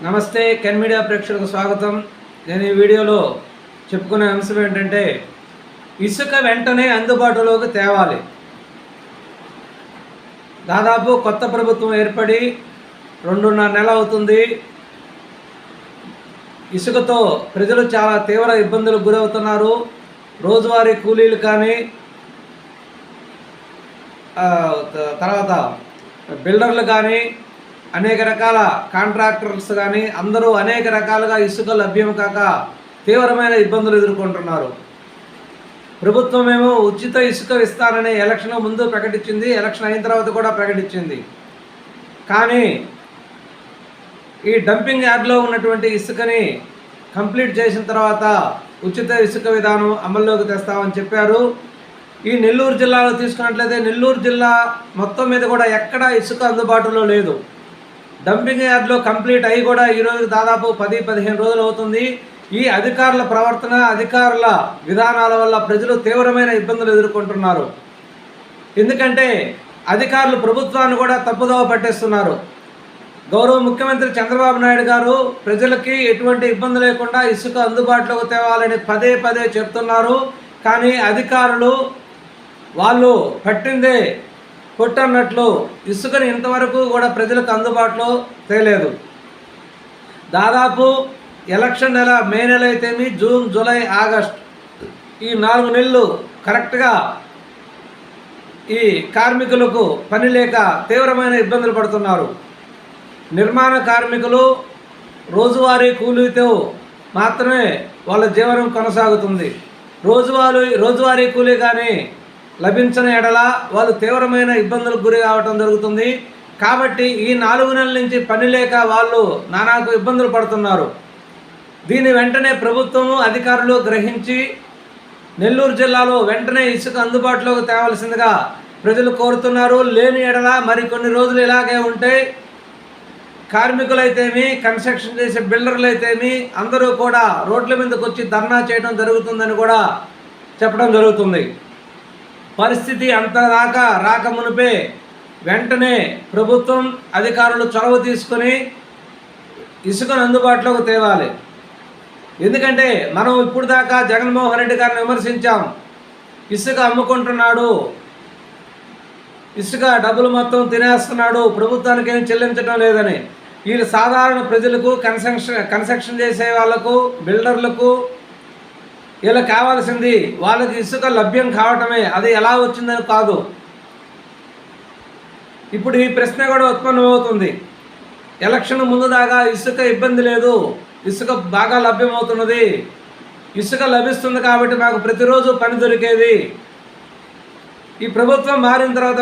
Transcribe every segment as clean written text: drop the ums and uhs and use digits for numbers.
నమస్తే can media ప్రేక్షకులకు స్వాగతం. నేను ఈ వీడియోలో చెప్పుకునే అంశం ఏంటంటే ఇసుక వెంటనే అందుబాటులోకి తేవాలి. దాదాపు కొత్త ప్రభుత్వం ఏర్పడి 2.5 నెల అవుతుంది. ఇసుకతో ప్రజలు చాలా తీవ్ర ఇబ్బందులకు గురవుతున్నారు. రోజువారీ కూలీలు కానీ తర్వాత బిల్డర్లు కానీ అనేక రకాల కాంట్రాక్టర్స్ కానీ అందరూ అనేక రకాలుగా ఇసుక లభ్యం కాక తీవ్రమైన ఇబ్బందులు ఎదుర్కొంటున్నారు. ప్రభుత్వం ఏమో ఉచిత ఇసుక ఇస్తానని ఎలక్షన్ ముందు ప్రకటించింది, ఎలక్షన్ అయిన తర్వాత కూడా ప్రకటించింది. కానీ ఈ డంపింగ్ యార్డ్లో ఉన్నటువంటి ఇసుకని కంప్లీట్ చేసిన తర్వాత ఉచిత ఇసుక విధానం అమల్లోకి తెస్తామని చెప్పారు. ఈ నెల్లూరు జిల్లాలో తీసుకున్నట్లయితే నెల్లూరు జిల్లా మొత్తం మీద కూడా ఎక్కడా ఇసుక అందుబాటులో లేదు. డంపింగ్ యార్డ్లో కంప్లీట్ అయ్యి కూడా ఈరోజు దాదాపు 10-15 రోజులు అవుతుంది. ఈ అధికారుల ప్రవర్తన, అధికారుల విధానాల వల్ల ప్రజలు తీవ్రమైన ఇబ్బందులు ఎదుర్కొంటున్నారు. ఎందుకంటే అధికారులు ప్రభుత్వాన్ని కూడా తప్పుదోవ పట్టేస్తున్నారు. గౌరవ ముఖ్యమంత్రి చంద్రబాబు నాయుడు గారు ప్రజలకి ఎటువంటి ఇబ్బంది లేకుండా ఇసుక అందుబాటులోకి తేవాలని పదే పదే చెప్తున్నారు. కానీ అధికారులు వాళ్ళు పట్టిందే కొట్టన్నట్లు ఇసుకని ఇంతవరకు కూడా ప్రజలకు అందుబాటులో తేలేదు. దాదాపు ఎలక్షన్ నెల మే నెల అయితేమి, జూన్, జూలై, ఆగస్ట్ ఈ 4 నెలలు కరెక్ట్గా ఈ కార్మికులకు పని లేక తీవ్రమైన ఇబ్బందులు పడుతున్నారు. నిర్మాణ కార్మికులు రోజువారీ కూలీతో మాత్రమే వాళ్ళ జీవనం కొనసాగుతుంది. రోజువారీ కూలీ కానీ లభించని ఎడల వాళ్ళు తీవ్రమైన ఇబ్బందులకు గురి కావటం జరుగుతుంది. కాబట్టి ఈ 4 నెలల నుంచి పని లేక వాళ్ళు నానాకు ఇబ్బందులు పడుతున్నారు. దీన్ని వెంటనే ప్రభుత్వము అధికారులు గ్రహించి నెల్లూరు జిల్లాలో వెంటనే ఇసుక అందుబాటులోకి తేవలసిందిగా ప్రజలు కోరుతున్నారు. లేని ఎడల మరికొన్ని రోజులు ఇలాగే ఉంటే కార్మికులైతేమి, కన్స్ట్రక్షన్ చేసే బిల్డర్లు అయితేమి అందరూ కూడా రోడ్ల మీదకి వచ్చి ధర్నా చేయడం జరుగుతుందని కూడా చెప్పడం జరుగుతుంది. పరిస్థితి అంతదాకా రాకమునిపే వెంటనే ప్రభుత్వం అధికారులు చొరవ తీసుకొని ఇసుకను అందుబాటులోకి తేవాలి. ఎందుకంటే మనం ఇప్పుడు దాకా జగన్మోహన్ రెడ్డి గారిని విమర్శించాం. ఇసుక అమ్ముకుంటున్నాడు, ఇసుక డబ్బులు మొత్తం తినేస్తున్నాడు, ప్రభుత్వానికి ఏం చెల్లించడం లేదని. వీళ్ళు సాధారణ ప్రజలకు, కన్స్ట్రక్షన్ చేసే వాళ్ళకు, బిల్డర్లకు ఇలా కావాల్సింది వాళ్ళకి ఇసుక లభ్యం కావటమే. అది ఎలా వచ్చిందని కాదు. ఇప్పుడు ఈ ప్రశ్న కూడా ఉత్పన్నమవుతుంది. ఎలక్షన్ ముందు దాకా ఇసుక ఇబ్బంది లేదు, ఇసుక బాగా లభ్యమవుతున్నది, ఇసుక లభిస్తుంది కాబట్టి మాకు ప్రతిరోజు పని దొరికేది. ఈ ప్రభుత్వం మారిన తర్వాత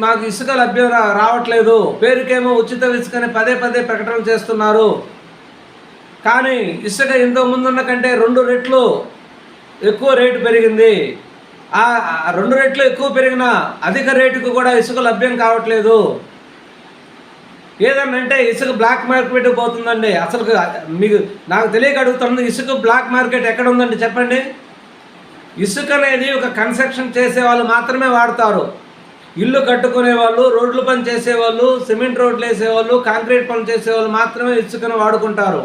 మాకు ఇసుక లభ్యం రావట్లేదు, పేరుకేమో ఉచిత ఇసుకని పదే పదే ప్రకటన చేస్తున్నారు. కానీ ఇసుక ఇంతకుముందున్న కంటే 2 రెట్లు ఎక్కువ రేటు పెరిగింది. ఆ 2 రెట్లు ఎక్కువ పెరిగిన అధిక రేటుకు కూడా ఇసుక లభ్యం కావట్లేదు. ఏదన్నంటే ఇసుక బ్లాక్ మార్కెట్ పోతుందండి. అసలు నాకు తెలియక అడుగుతుంది, ఇసుక బ్లాక్ మార్కెట్ ఎక్కడ ఉందండి చెప్పండి. ఇసుక అనేది ఒక కన్స్ట్రక్షన్ చేసే వాళ్ళు మాత్రమే వాడతారు. ఇల్లు కట్టుకునే వాళ్ళు, రోడ్లు పని చేసేవాళ్ళు, సిమెంట్ రోడ్లు వేసేవాళ్ళు, కాంక్రీట్ పనులు చేసేవాళ్ళు మాత్రమే ఇసుకను వాడుకుంటారు.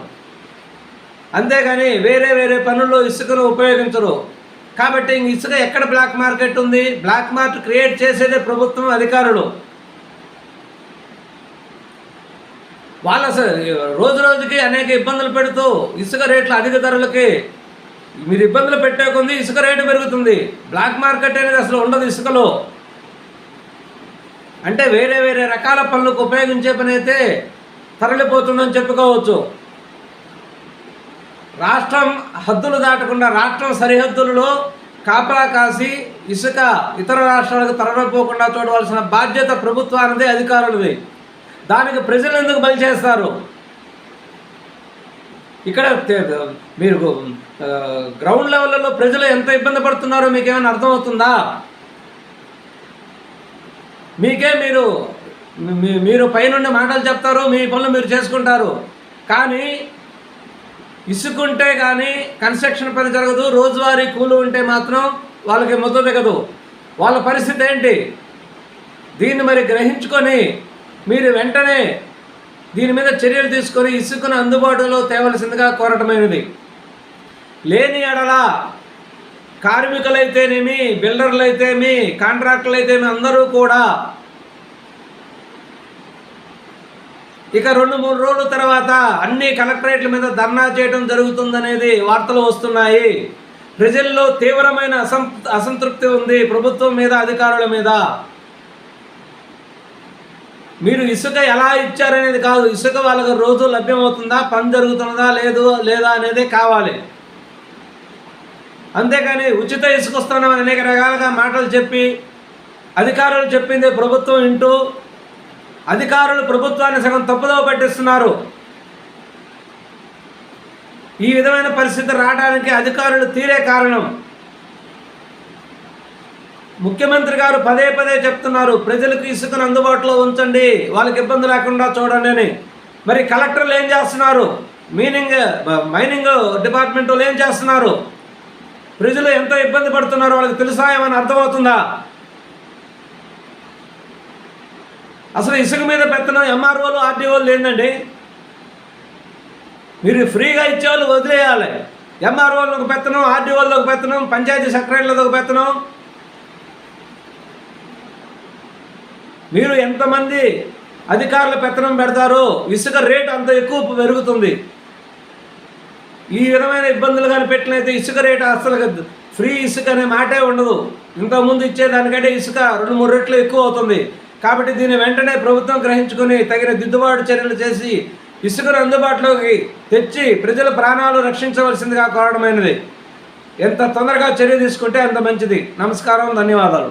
అంతేగాని వేరే పనుల్లో ఇసుకను ఉపయోగించరు. కాబట్టి ఇసుక ఎక్కడ బ్లాక్ మార్కెట్ ఉంది? బ్లాక్ మార్కెట్ క్రియేట్ చేసేదే ప్రభుత్వం, అధికారులు. వాళ్ళ రోజుకి అనేక ఇబ్బందులు పెడుతూ ఇసుక రేట్లు అధిక ధరలకి మీరు ఇబ్బందులు పెట్టే కొంది ఇసుక రేటు పెరుగుతుంది. బ్లాక్ మార్కెట్ అనేది అసలు ఉండదు ఇసుకలో. అంటే వేరే రకాల పనులకు ఉపయోగించే పని అయితే తరలిపోతుందని చెప్పుకోవచ్చు. రాష్ట్రం హద్దులు దాటకుండా రాష్ట్రం సరిహద్దులలో కాపలా కాసి ఇసుక ఇతర రాష్ట్రాలకు తరలిపోకుండా చూడవలసిన బాధ్యత ప్రభుత్వానిదే, అధికారులది. దానికి ప్రజలు ఎందుకు బలి చేస్తారు? ఇక్కడ మీరు గ్రౌండ్ లెవెల్లో ప్రజలు ఎంత ఇబ్బంది పడుతున్నారో మీకేమైనా అర్థమవుతుందా? మీరు పైనుండి మాటలు చెప్తారు, మీ పనులు మీరు చేసుకుంటారు. కానీ ఇసుకుంటే కానీ కన్స్ట్రక్షన్ పని జరగదు. రోజువారీ కూలు ఉంటే మాత్రం వాళ్ళకి ముద్ద దిగదు. వాళ్ళ పరిస్థితి ఏంటి? దీన్ని మరి గ్రహించుకొని మీరు వెంటనే దీని మీద చర్యలు తీసుకొని ఇసుకను అందుబాటులో తేవలసిందిగా కోరటమైనది. లేని ఎడల కార్మికులైతేనేమి, బిల్డర్లు అయితేమి, కాంట్రాక్టర్లు అయితేమి అందరూ కూడా ఇక 2-3 రోజుల తర్వాత అన్ని కలెక్టరేట్ల మీద ధర్నా చేయడం జరుగుతుందనేది వార్తలు వస్తున్నాయి. ప్రజల్లో తీవ్రమైన అసంతృప్తి ఉంది ప్రభుత్వం మీద, అధికారుల మీద. మీరు ఇసుక ఎలా ఇచ్చారనేది కాదు, ఇసుక వాళ్ళకి రోజు లభ్యమవుతుందా, పని జరుగుతున్నదా లేదా అనేది కావాలి. అంతేకాని ఉచిత ఇసుక వస్తున్నామని అనేక రకాలుగా మాటలు చెప్పి అధికారులు చెప్పింది ప్రభుత్వం వింటూ అధికారులు ప్రభుత్వాన్ని సగం తప్పుదోవ పట్టిస్తున్నారు. ఈ విధమైన పరిస్థితి రావడానికి అధికారులు తీరే కారణం. ముఖ్యమంత్రి గారు పదే చెప్తున్నారు, ప్రజలకు ఇసుకను అందుబాటులో ఉంచండి, వాళ్ళకి ఇబ్బంది లేకుండా చూడండి అని. మరి కలెక్టర్లు ఏం చేస్తున్నారు? మైనింగ్ డిపార్ట్మెంట్ వాళ్ళు ఏం చేస్తున్నారు? ప్రజలు ఎంతో ఇబ్బంది పడుతున్నారో వాళ్ళకి తెలుసా? ఏమని అర్థమవుతుందా? అసలు ఇసుక మీద పెత్తనం ఎంఆర్ఓలు, ఆర్టీఓలు ఏంటండి? మీరు ఫ్రీగా ఇచ్చేవాళ్ళు వదిలేయాలి. ఎంఆర్ఓలకు పెత్తనం, ఆర్టీఓలకు పెత్తనం, పంచాయతీ సెక్రటరీలకు పెత్తనం. మీరు ఎంతమంది అధికారుల పెత్తనం పెడతారో ఇసుక రేటు అంత ఎక్కువ పెరుగుతుంది. ఈ విధమైన ఇబ్బందులు కానీ పెట్టినైతే ఇసుక రేటు అసలు ఫ్రీ ఇసుక అనే మాటే ఉండదు. ఇంతకుముందు ఇచ్చేదానికంటే ఇసుక 2-3 రెట్లు ఎక్కువ అవుతుంది. కాబట్టి దీన్ని వెంటనే ప్రభుత్వం గ్రహించుకొని తగిన దిద్దుబాటు చర్యలు చేసి ఇసుకను అందుబాటులోకి తెచ్చి ప్రజల ప్రాణాలు రక్షించవలసిందిగా కోరడమైనది. ఎంత తొందరగా చర్య తీసుకుంటే అంత మంచిది. నమస్కారం, ధన్యవాదాలు.